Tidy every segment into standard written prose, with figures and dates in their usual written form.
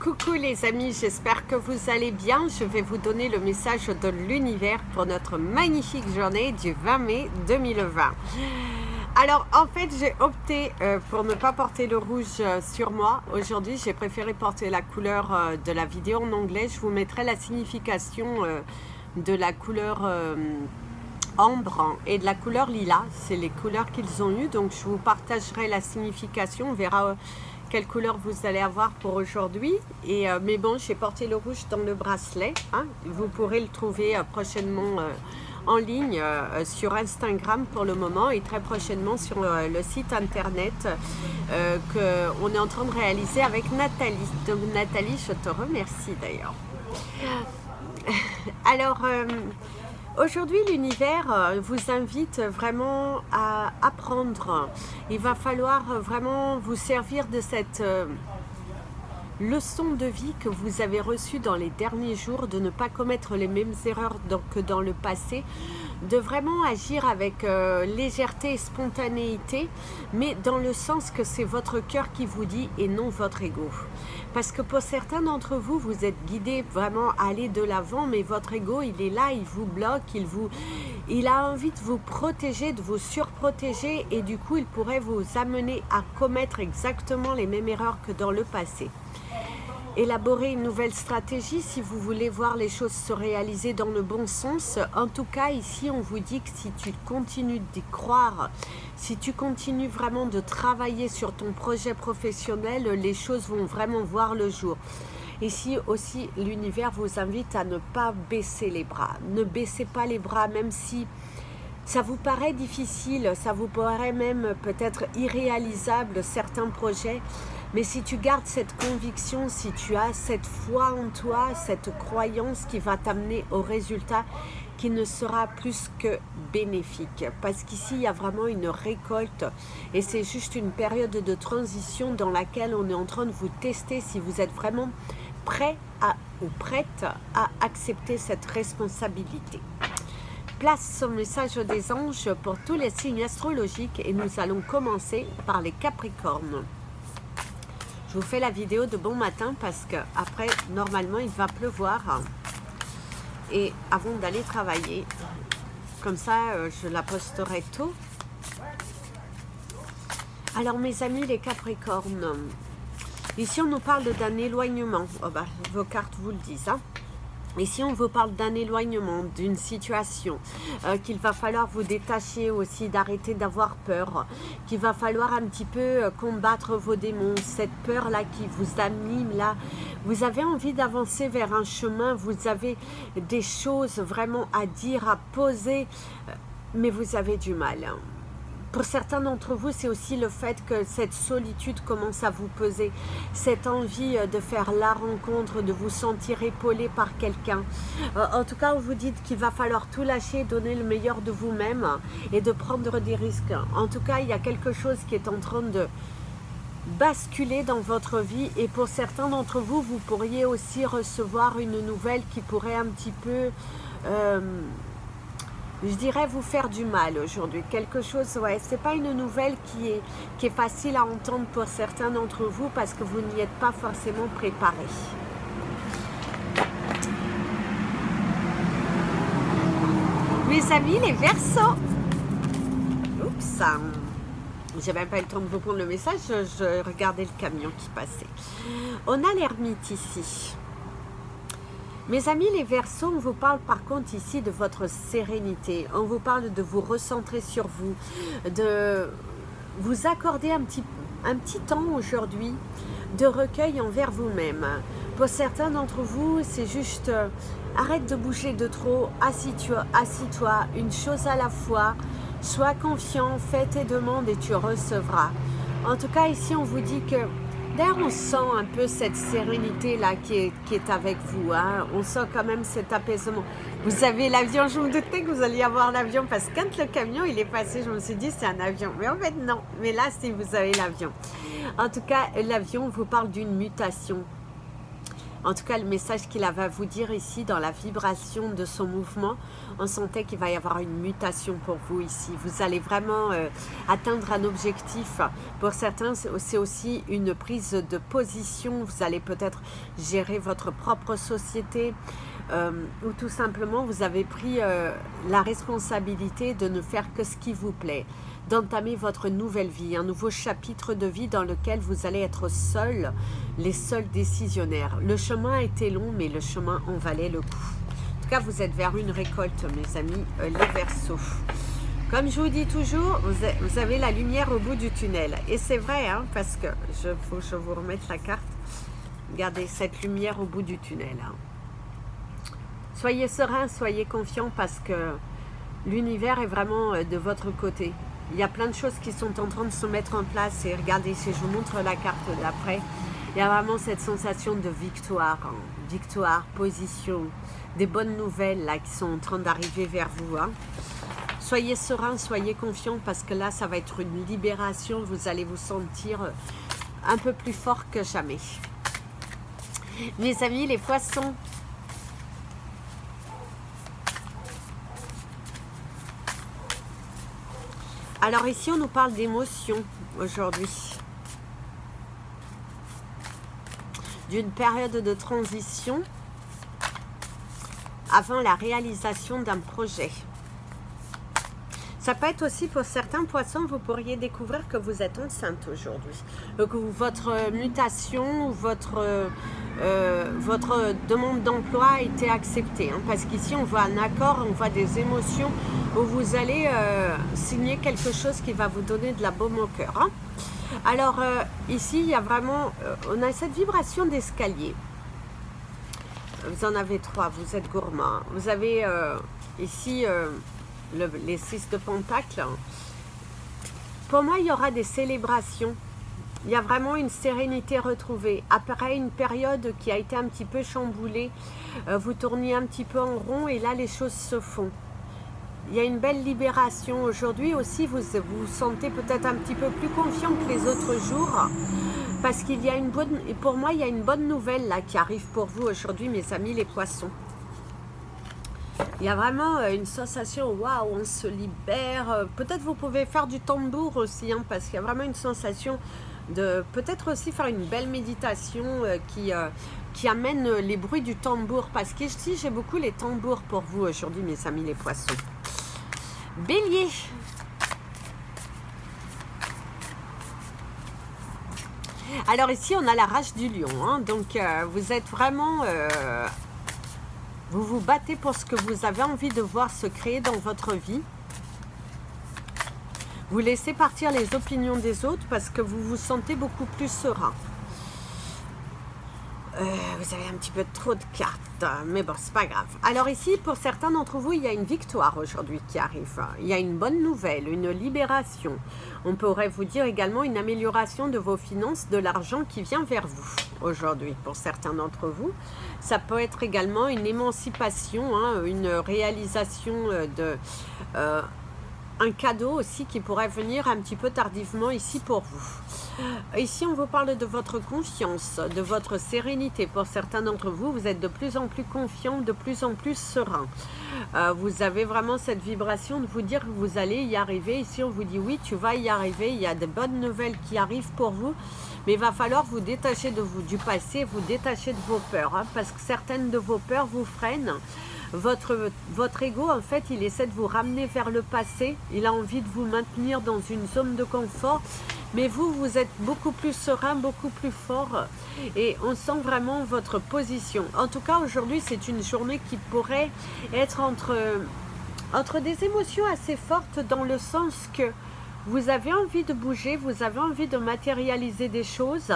Coucou les amis, j'espère que vous allez bien. Je vais vous donner le message de l'univers pour notre magnifique journée du 20 mai 2020. Alors en fait j'ai opté pour ne pas porter le rouge sur moi. Aujourd'hui j'ai préféré porter la couleur de la vidéo en anglais. Je vous mettrai la signification de la couleur ambre et de la couleur lilas. C'est les couleurs qu'ils ont eues, donc je vous partagerai la signification. On verra quelle couleur vous allez avoir pour aujourd'hui. Mais bon, j'ai porté le rouge dans le bracelet, hein. Vous pourrez le trouver prochainement en ligne sur Instagram pour le moment, et très prochainement sur le site internet qu'on est en train de réaliser avec Nathalie. Donc Nathalie, je te remercie d'ailleurs. Alors aujourd'hui, l'univers vous invite vraiment à apprendre. Il va falloir vraiment vous servir de cette leçon de vie que vous avez reçue dans les derniers jours, de ne pas commettre les mêmes erreurs que dans le passé, de vraiment agir avec légèreté et spontanéité, mais dans le sens que c'est votre cœur qui vous dit et non votre ego. Parce que pour certains d'entre vous, vous êtes guidés vraiment à aller de l'avant, mais votre ego, il est là, il vous bloque, il a envie de vous protéger, de vous surprotéger, et du coup, il pourrait vous amener à commettre exactement les mêmes erreurs que dans le passé. Élaborer une nouvelle stratégie si vous voulez voir les choses se réaliser dans le bon sens. En tout cas, ici, on vous dit que si tu continues d'y croire, si tu continues vraiment de travailler sur ton projet professionnel, les choses vont vraiment voir le jour. Ici aussi, l'univers vous invite à ne pas baisser les bras. Ne baissez pas les bras, même si ça vous paraît difficile, ça vous paraît même peut-être irréalisable certains projets. Mais si tu gardes cette conviction, si tu as cette foi en toi, cette croyance qui va t'amener au résultat qui ne sera plus que bénéfique. Parce qu'ici, il y a vraiment une récolte et c'est juste une période de transition dans laquelle on est en train de vous tester si vous êtes vraiment prêt ou prête à accepter cette responsabilité. Place au message des anges pour tous les signes astrologiques et nous allons commencer par les Capricornes. Je vous fais la vidéo de bon matin parce que après normalement il va pleuvoir et avant d'aller travailler, comme ça je la posterai tôt. Alors mes amis les Capricornes, ici on nous parle d'un éloignement. Oh bah, vos cartes vous le disent, hein. Ici, on vous parle d'un éloignement, d'une situation, qu'il va falloir vous détacher aussi, d'arrêter d'avoir peur, qu'il va falloir un petit peu combattre vos démons, cette peur-là qui vous anime, là. Vous avez envie d'avancer vers un chemin, vous avez des choses vraiment à dire, à poser, mais vous avez du mal. Pour certains d'entre vous, c'est aussi le fait que cette solitude commence à vous peser, cette envie de faire la rencontre, de vous sentir épaulé par quelqu'un. En tout cas, vous dites qu'il va falloir tout lâcher, donner le meilleur de vous-même et de prendre des risques. En tout cas, il y a quelque chose qui est en train de basculer dans votre vie et pour certains d'entre vous, vous pourriez aussi recevoir une nouvelle qui pourrait un petit peu... je dirais vous faire du mal aujourd'hui. Quelque chose, ouais, c'est pas une nouvelle qui est facile à entendre pour certains d'entre vous parce que vous n'y êtes pas forcément préparé. Mes amis, les Verseaux. Oups, j'ai même pas eu le temps de vous prendre le message, je regardais le camion qui passait. On a l'ermite ici. Mes amis les Verseaux, on vous parle par contre ici de votre sérénité. On vous parle de vous recentrer sur vous, de vous accorder un petit temps aujourd'hui de recueil envers vous-même. Pour certains d'entre vous, c'est juste arrête de bouger de trop, assis-toi, une chose à la fois, sois confiant, fais tes demandes et tu recevras. En tout cas, ici, on vous dit que d'ailleurs, on sent un peu cette sérénité-là qui est avec vous, hein. On sent quand même cet apaisement. Vous avez l'avion, je me doutais que vous alliez avoir l'avion parce que quand le camion il est passé, je me suis dit c'est un avion. Mais en fait non, mais là si vous avez l'avion. En tout cas, l'avion vous parle d'une mutation. En tout cas, le message qu'il avait à vous dire ici, dans la vibration de son mouvement, on sentait qu'il va y avoir une mutation pour vous ici. Vous allez vraiment atteindre un objectif. Pour certains, c'est aussi une prise de position. Vous allez peut-être gérer votre propre société ou tout simplement, vous avez pris la responsabilité de ne faire que ce qui vous plaît, d'entamer votre nouvelle vie, un nouveau chapitre de vie dans lequel vous allez être seul, les seuls décisionnaires. Le chemin a été long, mais le chemin en valait le coup. En tout cas, vous êtes vers une récolte, mes amis, les Verseaux. Comme je vous dis toujours, vous avez la lumière au bout du tunnel. Et c'est vrai, hein, parce que, faut que je vous remette la carte. Regardez cette lumière au bout du tunnel. Hein. Soyez serein, soyez confiant, parce que l'univers est vraiment de votre côté. Il y a plein de choses qui sont en train de se mettre en place. Et regardez, si je vous montre la carte d'après, il y a vraiment cette sensation de victoire. Hein. Victoire, position, des bonnes nouvelles là qui sont en train d'arriver vers vous. Hein. Soyez serein, soyez confiant, parce que là, ça va être une libération. Vous allez vous sentir un peu plus fort que jamais. Mes amis, les poissons. Alors ici, on nous parle d'émotions aujourd'hui. D'une période de transition avant la réalisation d'un projet. Ça peut être aussi pour certains poissons, vous pourriez découvrir que vous êtes enceinte aujourd'hui. Que votre mutation ou votre demande d'emploi a été acceptée. Hein, parce qu'ici, on voit un accord, on voit des émotions où vous allez signer quelque chose qui va vous donner de la baume au cœur. Hein. Alors, ici, il y a vraiment, on a cette vibration d'escalier. Vous en avez 3, vous êtes gourmand. Vous avez ici les 6 de Pentacles. Pour moi, il y aura des célébrations. Il y a vraiment une sérénité retrouvée. Après une période qui a été un petit peu chamboulée, vous tourniez un petit peu en rond et là, les choses se font. Il y a une belle libération aujourd'hui aussi. Vous vous sentez peut-être un petit peu plus confiant que les autres jours. Parce qu'il y a une bonne... Pour moi, il y a une bonne nouvelle là qui arrive pour vous aujourd'hui, mes amis les poissons. Il y a vraiment une sensation, waouh, on se libère. Peut-être vous pouvez faire du tambour aussi, hein, parce qu'il y a vraiment une sensation de peut-être aussi faire une belle méditation qui amène les bruits du tambour. Parce qu'ici, j'ai beaucoup les tambours pour vous aujourd'hui, mes amis les poissons. Bélier. Alors ici, on a la rage du lion. Hein, donc, vous êtes vraiment... vous vous battez pour ce que vous avez envie de voir se créer dans votre vie. Vous laissez partir les opinions des autres parce que vous vous sentez beaucoup plus serein. Vous avez un petit peu trop de cartes, mais bon, c'est pas grave. Alors ici, pour certains d'entre vous, il y a une victoire aujourd'hui qui arrive. Il y a une bonne nouvelle, une libération. On pourrait vous dire également une amélioration de vos finances, de l'argent qui vient vers vous aujourd'hui. Pour certains d'entre vous, ça peut être également une émancipation, hein, une réalisation de... un cadeau aussi qui pourrait venir un petit peu tardivement ici pour vous. Ici, on vous parle de votre confiance, de votre sérénité. Pour certains d'entre vous, vous êtes de plus en plus confiant, de plus en plus serein. Vous avez vraiment cette vibration de vous dire que vous allez y arriver. Ici, on vous dit oui, tu vas y arriver. Il y a de bonnes nouvelles qui arrivent pour vous. Mais il va falloir vous détacher de vous, du passé, vous détacher de vos peurs. Hein, parce que certaines de vos peurs vous freinent. Votre ego, en fait, il essaie de vous ramener vers le passé. Il a envie de vous maintenir dans une zone de confort. Mais vous, vous êtes beaucoup plus serein, beaucoup plus fort. Et on sent vraiment votre position. En tout cas, aujourd'hui, c'est une journée qui pourrait être entre des émotions assez fortes dans le sens que vous avez envie de bouger, vous avez envie de matérialiser des choses.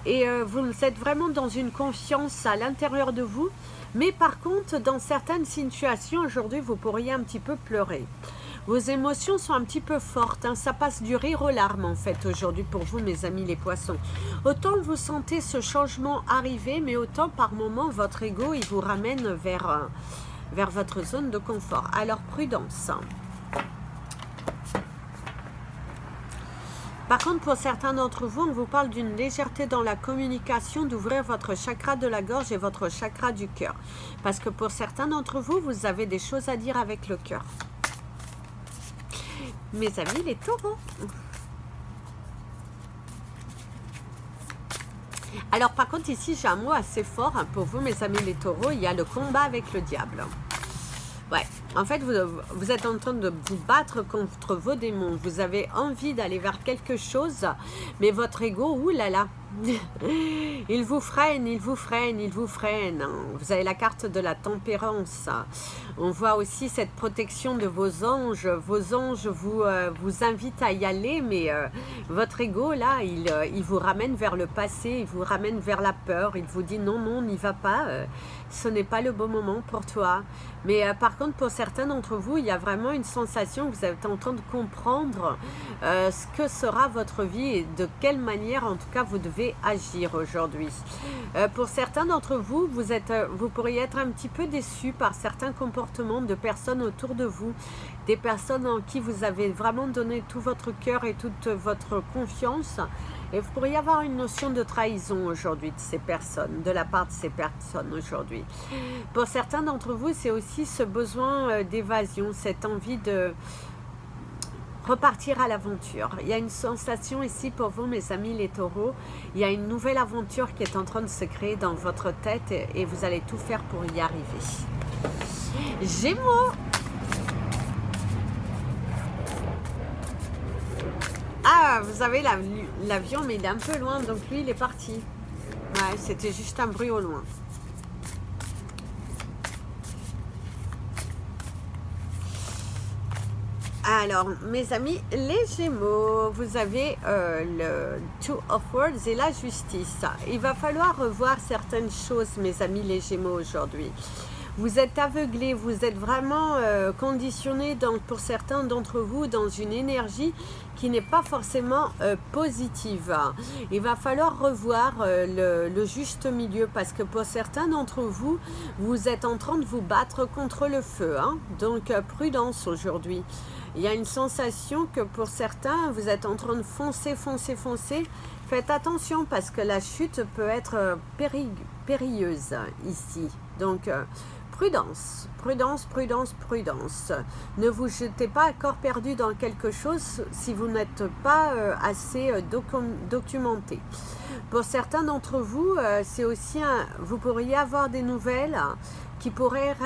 Et vous êtes vraiment dans une confiance à l'intérieur de vous. Mais par contre, dans certaines situations, aujourd'hui, vous pourriez un petit peu pleurer. Vos émotions sont un petit peu fortes. Hein. Ça passe du rire aux larmes, en fait, aujourd'hui, pour vous, mes amis les poissons. Autant vous sentez ce changement arriver, mais autant, par moment, votre ego, il vous ramène vers votre zone de confort. Alors, prudence. Par contre, pour certains d'entre vous, on vous parle d'une légèreté dans la communication, d'ouvrir votre chakra de la gorge et votre chakra du cœur. Parce que pour certains d'entre vous, vous avez des choses à dire avec le cœur. Mes amis, les taureaux. Alors par contre, ici, j'ai un mot assez fort pour vous, mes amis les taureaux. Il y a le combat avec le diable. Ouais, en fait, vous êtes en train de vous battre contre vos démons. Vous avez envie d'aller vers quelque chose, mais votre ego, oulala, il vous freine, il vous freine, il vous freine. Vous avez la carte de la tempérance. On voit aussi cette protection de vos anges. Vos anges vous invitent à y aller, mais votre ego, là, il vous ramène vers le passé, il vous ramène vers la peur. Il vous dit non, non, n'y va pas. Ce n'est pas le bon moment pour toi. Mais par contre, pour certains d'entre vous, il y a vraiment une sensation que vous êtes en train de comprendre ce que sera votre vie et de quelle manière, en tout cas, vous devez agir aujourd'hui. Pour certains d'entre vous, vous pourriez être un petit peu déçus par certains comportements de personnes autour de vous, des personnes en qui vous avez vraiment donné tout votre cœur et toute votre confiance. Et vous pourriez avoir une notion de trahison aujourd'hui de ces personnes, de la part de ces personnes aujourd'hui. Pour certains d'entre vous, c'est aussi ce besoin d'évasion, cette envie de repartir à l'aventure. Il y a une sensation ici pour vous, mes amis les taureaux. Il y a une nouvelle aventure qui est en train de se créer dans votre tête et vous allez tout faire pour y arriver. Gémeaux. Ah, vous avez l'avion, mais il est un peu loin, donc lui, il est parti. Ouais, c'était juste un bruit au loin. Alors, mes amis, les Gémeaux, vous avez le Two of Words et la justice. Il va falloir revoir certaines choses, mes amis, les Gémeaux, aujourd'hui. Vous êtes aveuglés, vous êtes vraiment conditionnés pour certains d'entre vous dans une énergie qui n'est pas forcément positive. Il va falloir revoir le juste milieu parce que pour certains d'entre vous, vous êtes en train de vous battre contre le feu. Hein? Donc, prudence aujourd'hui. Il y a une sensation que pour certains, vous êtes en train de foncer, foncer, foncer. Faites attention parce que la chute peut être périlleuse ici. Donc, prudence, prudence, prudence, prudence. Ne vous jetez pas à corps perdu dans quelque chose si vous n'êtes pas assez documenté. Pour certains d'entre vous, c'est aussi vous pourriez avoir des nouvelles qui pourraient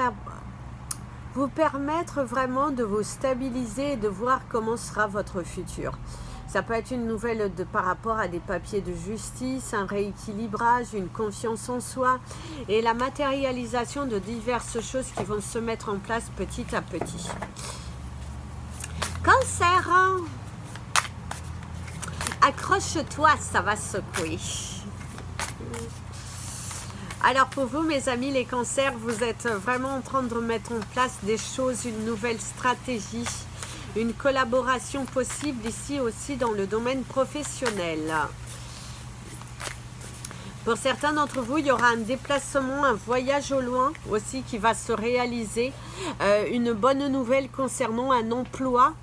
vous permettre vraiment de vous stabiliser et de voir comment sera votre futur. Ça peut être une nouvelle par rapport à des papiers de justice, un rééquilibrage, une confiance en soi et la matérialisation de diverses choses qui vont se mettre en place petit à petit. Cancer, accroche-toi, ça va secouer. Alors pour vous, mes amis, les cancers, vous êtes vraiment en train de mettre en place des choses, une nouvelle stratégie, une collaboration possible ici aussi dans le domaine professionnel. Pour certains d'entre vous, il y aura un déplacement, un voyage au loin aussi qui va se réaliser. Une bonne nouvelle concernant un emploi.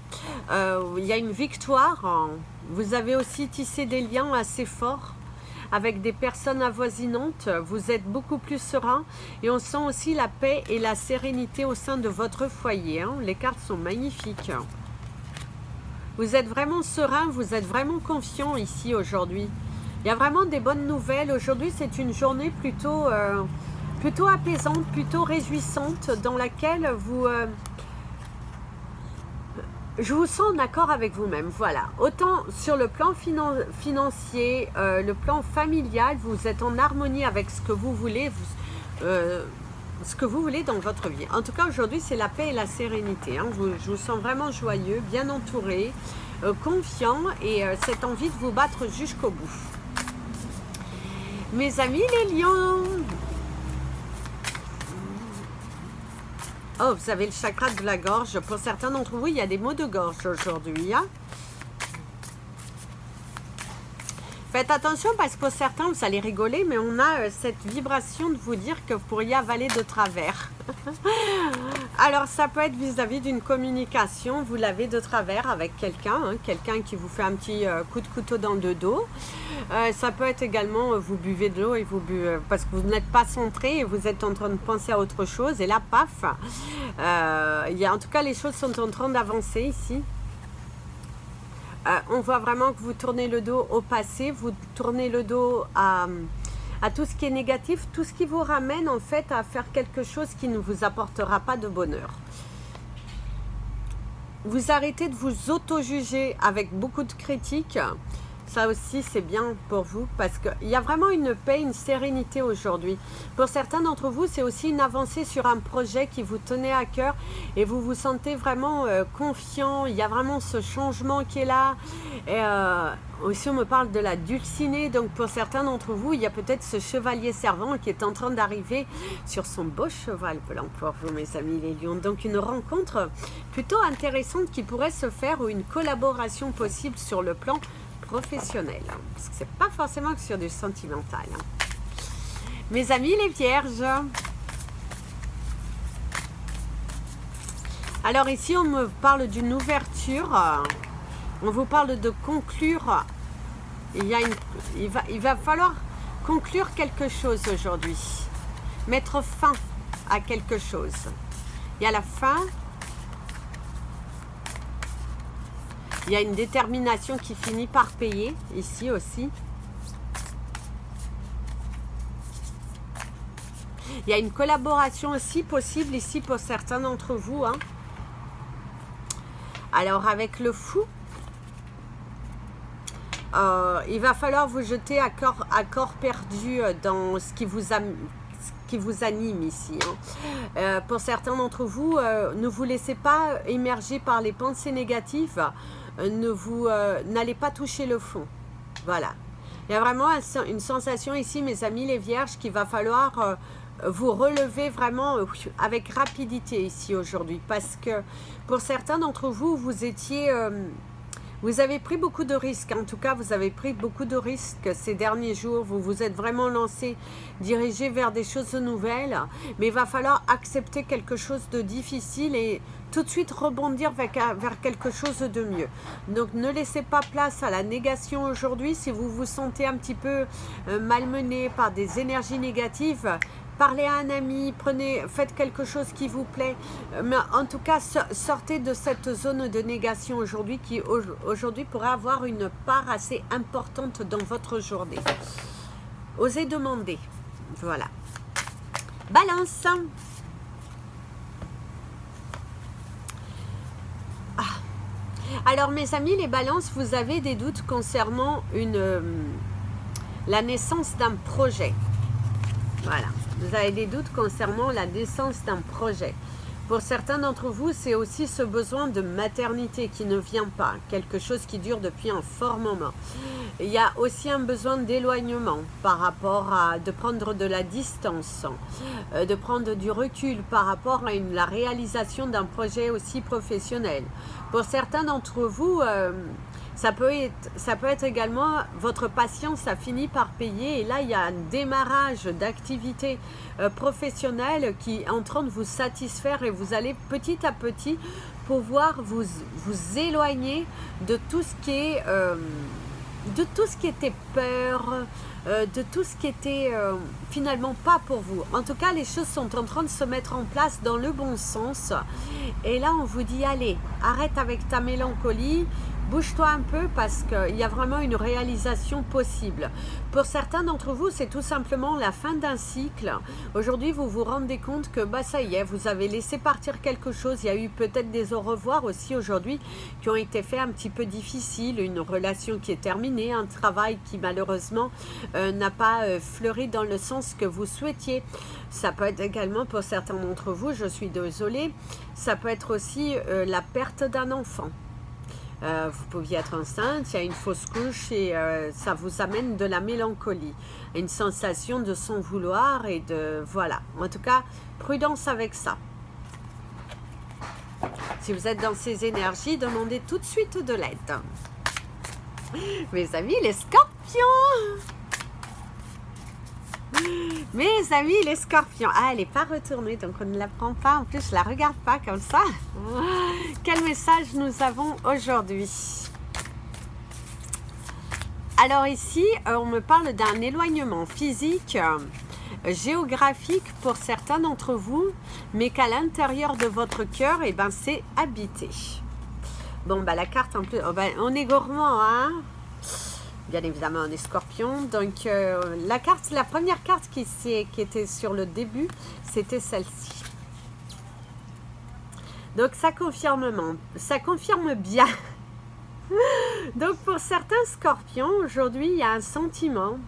Il y a une victoire. Vous avez aussi tissé des liens assez forts avec des personnes avoisinantes, vous êtes beaucoup plus serein et on sent aussi la paix et la sérénité au sein de votre foyer. Hein. Les cartes sont magnifiques. Vous êtes vraiment serein, vous êtes vraiment confiant ici aujourd'hui. Il y a vraiment des bonnes nouvelles. Aujourd'hui, c'est une journée plutôt apaisante, plutôt réjouissante dans laquelle je vous sens en accord avec vous-même, voilà. Autant sur le plan financier, le plan familial, vous êtes en harmonie avec ce que vous voulez, dans votre vie. En tout cas, aujourd'hui, c'est la paix et la sérénité. Hein. Je vous sens vraiment joyeux, bien entouré, confiant et cette envie de vous battre jusqu'au bout. Mes amis les lions, oh, vous avez le chakra de la gorge. Pour certains d'entre vous, il y a des maux de gorge aujourd'hui. Hein. Faites attention parce que pour certains, vous allez rigoler, mais on a cette vibration de vous dire que vous pourriez avaler de travers. Alors, ça peut être vis-à-vis d'une communication, vous l'avez de travers avec quelqu'un, hein, quelqu'un qui vous fait un petit coup de couteau dans le dos. Ça peut être également, vous buvez de l'eau et vous buvez, parce que vous n'êtes pas centré et vous êtes en train de penser à autre chose. Et là, paf, en tout cas, les choses sont en train d'avancer ici. On voit vraiment que vous tournez le dos au passé, vous tournez le dos à tout ce qui est négatif, tout ce qui vous ramène en fait à faire quelque chose qui ne vous apportera pas de bonheur. Vous arrêtez de vous auto-juger avec beaucoup de critiques. Ça aussi, c'est bien pour vous parce qu'il y a vraiment une paix, une sérénité aujourd'hui. Pour certains d'entre vous, c'est aussi une avancée sur un projet qui vous tenait à cœur et vous vous sentez vraiment confiant. Il y a vraiment ce changement qui est là. Et aussi, on me parle de la dulcinée. Donc, pour certains d'entre vous, il y a peut-être ce chevalier servant qui est en train d'arriver sur son beau cheval blanc pour vous, mes amis les lions. Donc, une rencontre plutôt intéressante qui pourrait se faire ou une collaboration possible sur le plan professionnel, hein, parce que c'est pas forcément que sur du sentimental. Hein. Mes amis les vierges, alors ici on me parle d'une ouverture, on vous parle de conclure, il va falloir conclure quelque chose aujourd'hui, mettre fin à quelque chose. Il y a la fin. Il y a une détermination qui finit par payer, ici aussi. Il y a une collaboration aussi possible ici pour certains d'entre vous. Hein. Alors avec le fou, il va falloir vous jeter à corps perdu dans ce qui vous anime ici. Hein. Pour certains d'entre vous, ne vous laissez pas émerger par les pensées négatives. N'allez pas toucher le fond. Voilà. Il y a vraiment une sensation ici, mes amis les vierges, qu'il va falloir vous relever vraiment avec rapidité ici aujourd'hui. Parce que pour certains d'entre vous, vous avez pris beaucoup de risques. En tout cas, vous avez pris beaucoup de risques ces derniers jours. Vous vous êtes vraiment lancé, dirigé vers des choses nouvelles. Mais il va falloir accepter quelque chose de difficile et tout de suite rebondir vers quelque chose de mieux. Donc, ne laissez pas place à la négation aujourd'hui. Si vous vous sentez un petit peu malmené par des énergies négatives, parlez à un ami, faites quelque chose qui vous plaît. Mais en tout cas, sortez de cette zone de négation aujourd'hui qui aujourd'hui pourrait avoir une part assez importante dans votre journée. Osez demander. Voilà. Balance. Alors mes amis, les balances, vous avez des doutes concernant la naissance d'un projet. Voilà. Vous avez des doutes concernant la naissance d'un projet. Pour certains d'entre vous, c'est aussi ce besoin de maternité qui ne vient pas. Quelque chose qui dure depuis un fort moment. Il y a aussi un besoin d'éloignement par rapport à de prendre de la distance, de prendre du recul par rapport à la réalisation d'un projet aussi professionnel. Pour certains d'entre vous, ça peut être également votre patience a fini par payer et là il y a un démarrage d'activité professionnelle qui est en train de vous satisfaire et vous allez petit à petit pouvoir vous éloigner de tout ce qui est était peur, de tout ce qui était finalement pas pour vous. En tout cas, les choses sont en train de se mettre en place dans le bon sens. Et là, on vous dit, allez, arrête avec ta mélancolie, bouge-toi un peu parce qu'il y a vraiment une réalisation possible. Pour certains d'entre vous, c'est tout simplement la fin d'un cycle. Aujourd'hui, vous vous rendez compte que ça y est, vous avez laissé partir quelque chose. Il y a eu peut-être des au revoir aussi aujourd'hui qui ont été faits un petit peu difficiles. Une relation qui est terminée, un travail qui malheureusement n'a pas fleuri dans le sens que vous souhaitiez. Ça peut être également pour certains d'entre vous, je suis désolée, ça peut être aussi la perte d'un enfant. Vous pouviez être enceinte, il y a une fausse couche et ça vous amène de la mélancolie, une sensation de s'en vouloir et de... Voilà, en tout cas, prudence avec ça. Si vous êtes dans ces énergies, demandez tout de suite de l'aide. Mes amis les scorpions. Mes amis les scorpions. Ah, elle n'est pas retournée, donc on ne la prend pas. En plus, je la regarde pas comme ça. Quel message nous avons aujourd'hui? Alors ici, on me parle d'un éloignement physique, géographique pour certains d'entre vous, mais qu'à l'intérieur de votre cœur, eh ben, c'est habité. Bon, bah la carte en plus, oh, bah, on est gourmand, hein? Bien évidemment, on est scorpion. Donc, la première carte qui était sur le début, c'était celle-ci. Donc, ça confirme bien. Donc, pour certains scorpions, aujourd'hui, il y a un sentiment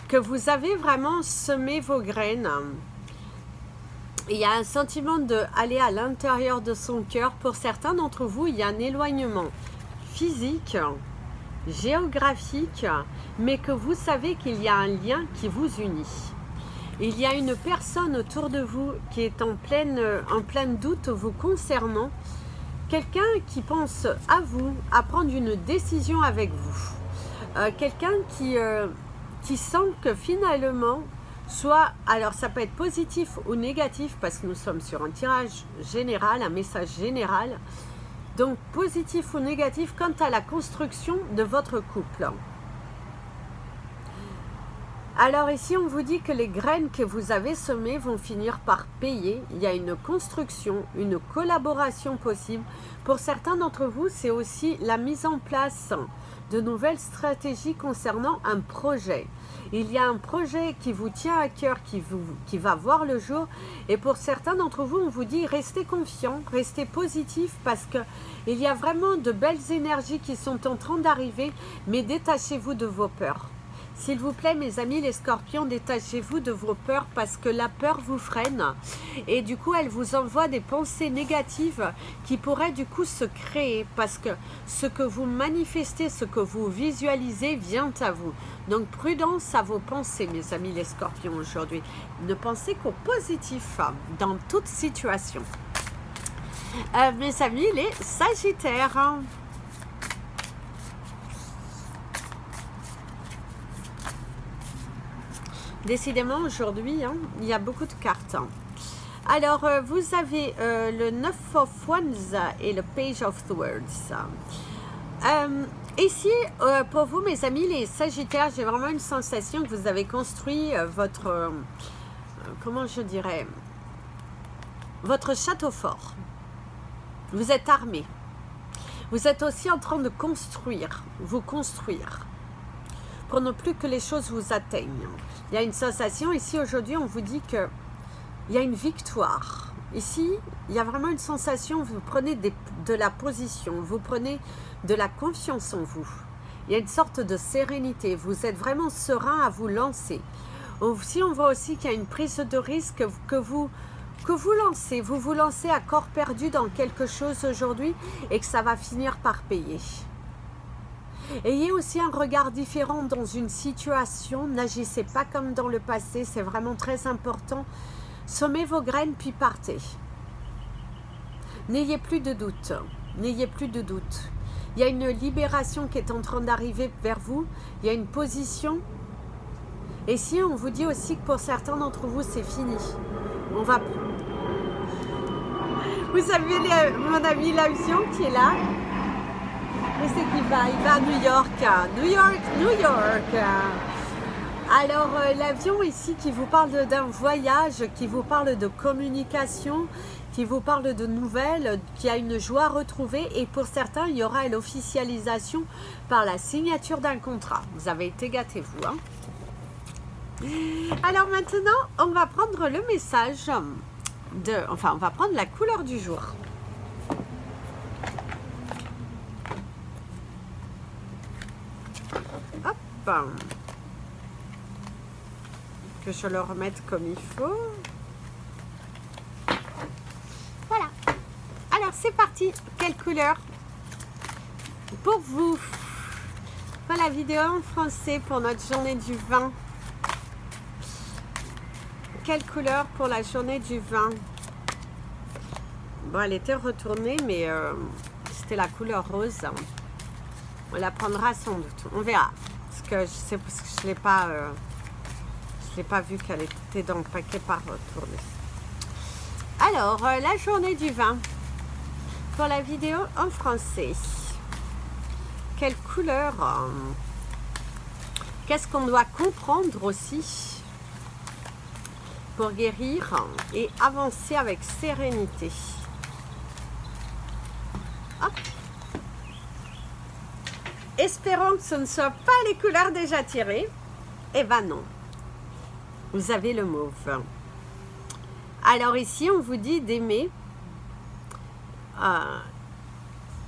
que vous avez vraiment semé vos graines. Il y a un sentiment d'aller à l'intérieur de son cœur. Pour certains d'entre vous, il y a un éloignement physique, géographique, mais que vous savez qu'il y a un lien qui vous unit. Il y a une personne autour de vous qui est en plein doute vous concernant, quelqu'un qui pense à vous, à prendre une décision avec vous, quelqu'un qui sent que finalement, alors ça peut être positif ou négatif, parce que nous sommes sur un tirage général, un message général, donc positif ou négatif quant à la construction de votre couple. Alors ici, on vous dit que les graines que vous avez semées vont finir par payer. Il y a une construction, une collaboration possible. Pour certains d'entre vous, c'est aussi la mise en place de nouvelles stratégies concernant un projet. Il y a un projet qui vous tient à cœur, qui va voir le jour. Et pour certains d'entre vous, on vous dit restez confiants, restez positifs, parce qu'il y a vraiment de belles énergies qui sont en train d'arriver, mais détachez-vous de vos peurs. S'il vous plaît, mes amis les scorpions, détachez-vous de vos peurs, parce que la peur vous freine et du coup elle vous envoie des pensées négatives qui pourraient du coup se créer, parce que ce que vous manifestez, ce que vous visualisez vient à vous. Donc prudence à vos pensées, mes amis les scorpions, aujourd'hui. Ne pensez qu'au positif dans toute situation. Mes amis les sagittaires. Décidément, aujourd'hui, hein, il y a beaucoup de cartes. Alors, vous avez le 9 of Wands et le Page of Swords. Ici, pour vous, mes amis, les Sagittaires, j'ai vraiment une sensation que vous avez construit votre, comment je dirais, votre château fort. Vous êtes armé. Vous êtes aussi en train de construire, vous construire, pour ne plus que les choses vous atteignent. Il y a une sensation, ici aujourd'hui, on vous dit qu'il y a une victoire. Ici, il y a vraiment une sensation, vous prenez de la position, vous prenez de la confiance en vous. Il y a une sorte de sérénité, vous êtes vraiment serein à vous lancer. Aussi, on voit aussi qu'il y a une prise de risque que vous lancez. Vous vous lancez à corps perdu dans quelque chose aujourd'hui et que ça va finir par payer. Ayez aussi un regard différent dans une situation, n'agissez pas comme dans le passé, c'est vraiment très important. Semez vos graines puis partez. N'ayez plus de doute, n'ayez plus de doute. Il y a une libération qui est en train d'arriver vers vous, il y a une position. Et si on vous dit aussi que pour certains d'entre vous c'est fini, on va... Vous savez mon ami l'avion qui est là? Où c'est qu'il va? Il va à New York. New York, New York. Alors, l'avion ici qui vous parle d'un voyage, qui vous parle de communication, qui vous parle de nouvelles, qui a une joie retrouvée. Et pour certains, il y aura l'officialisation par la signature d'un contrat. Vous avez été gâtés, vous. Hein? Alors maintenant, on va prendre le message Enfin, on va prendre la couleur du jour. Que je le remette comme il faut. Voilà. Alors c'est parti. Quelle couleur pour vous? Voilà la vidéo en français pour notre journée du 20. Quelle couleur pour la journée du 20? Bon, elle était retournée, mais c'était la couleur rose. On la prendra sans doute. On verra. Parce que je l'ai pas vu qu'elle était dans le paquet par tourner. Alors, la journée du 20. Pour la vidéo en français. Quelle couleur? Qu'est-ce qu'on doit comprendre aussi pour guérir et avancer avec sérénité? Hop. Espérons que ce ne soit pas les couleurs déjà tirées. Eh ben non. Vous avez le mauve. Alors ici, on vous dit d'aimer.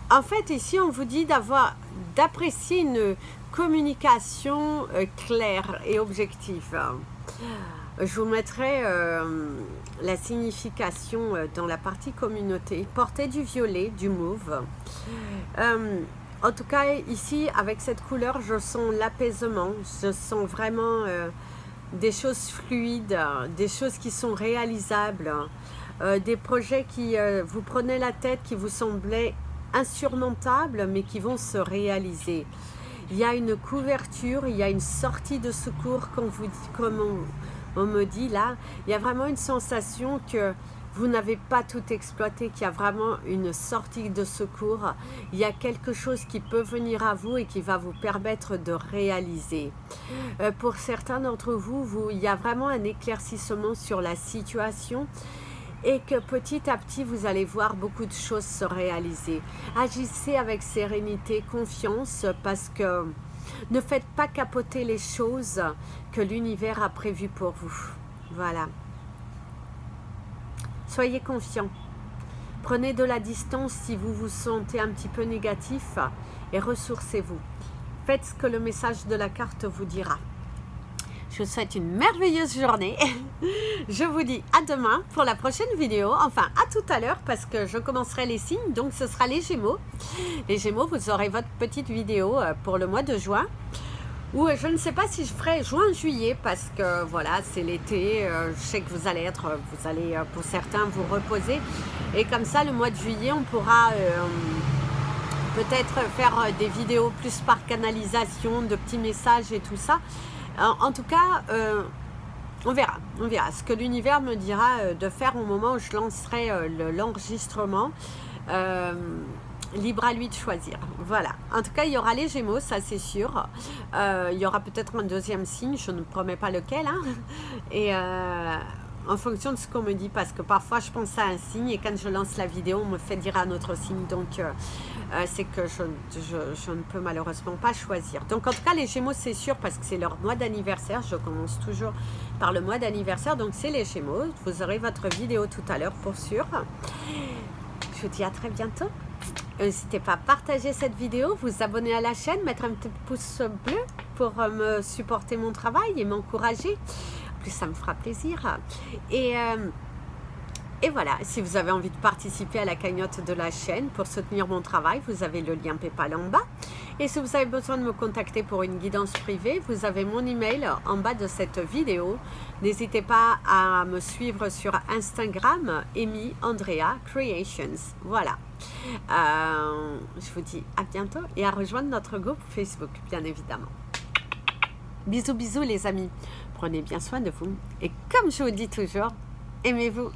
En fait, ici, on vous dit d'apprécier une communication claire et objective. Je vous mettrai la signification dans la partie communauté. Portez du violet, du mauve. En tout cas, ici, avec cette couleur, je sens l'apaisement. Je sens vraiment des choses fluides, des choses qui sont réalisables, des projets qui vous prenaient la tête, qui vous semblaient insurmontables, mais qui vont se réaliser. Il y a une couverture, il y a une sortie de secours, comme on me dit là. Il y a vraiment une sensation que vous n'avez pas tout exploité, qu'il y a vraiment une sortie de secours. Il y a quelque chose qui peut venir à vous et qui va vous permettre de réaliser. Pour certains d'entre vous, il y a vraiment un éclaircissement sur la situation et que petit à petit, vous allez voir beaucoup de choses se réaliser. Agissez avec sérénité, confiance, parce que ne faites pas capoter les choses que l'univers a prévues pour vous. Voilà. Soyez confiants. Prenez de la distance si vous vous sentez un petit peu négatif et ressourcez-vous. Faites ce que le message de la carte vous dira. Je vous souhaite une merveilleuse journée. Je vous dis à demain pour la prochaine vidéo. Enfin, à tout à l'heure parce que je commencerai les signes. Donc, ce sera les Gémeaux. Les Gémeaux, vous aurez votre petite vidéo pour le mois de juin. Ou je ne sais pas si je ferai juin-juillet parce que voilà, c'est l'été. Je sais que vous allez pour certains vous reposer. Et comme ça, le mois de juillet, on pourra peut-être faire des vidéos plus par canalisation, de petits messages et tout ça. En tout cas, on verra ce que l'univers me dira de faire au moment où je lancerai l'enregistrement. Libre à lui de choisir. Voilà. En tout cas, il y aura les Gémeaux, ça c'est sûr. Il y aura peut-être un deuxième signe, je ne promets pas lequel. Hein. Et en fonction de ce qu'on me dit, parce que parfois je pense à un signe et quand je lance la vidéo, on me fait dire un autre signe. Donc, c'est que je ne peux malheureusement pas choisir. Donc, en tout cas, les Gémeaux, c'est sûr parce que c'est leur mois d'anniversaire. Je commence toujours par le mois d'anniversaire. Donc, c'est les Gémeaux. Vous aurez votre vidéo tout à l'heure pour sûr. Je vous dis à très bientôt. N'hésitez pas à partager cette vidéo, vous abonner à la chaîne, mettre un petit pouce bleu pour me supporter mon travail et m'encourager. En plus, ça me fera plaisir. Et voilà, si vous avez envie de participer à la cagnotte de la chaîne pour soutenir mon travail, vous avez le lien PayPal en bas. Et si vous avez besoin de me contacter pour une guidance privée, vous avez mon email en bas de cette vidéo. N'hésitez pas à me suivre sur Instagram, Amy Andrea Creations. Voilà. Je vous dis à bientôt et à rejoindre notre groupe Facebook, bien évidemment. Bisous, bisous les amis. Prenez bien soin de vous. Et comme je vous dis toujours, aimez-vous.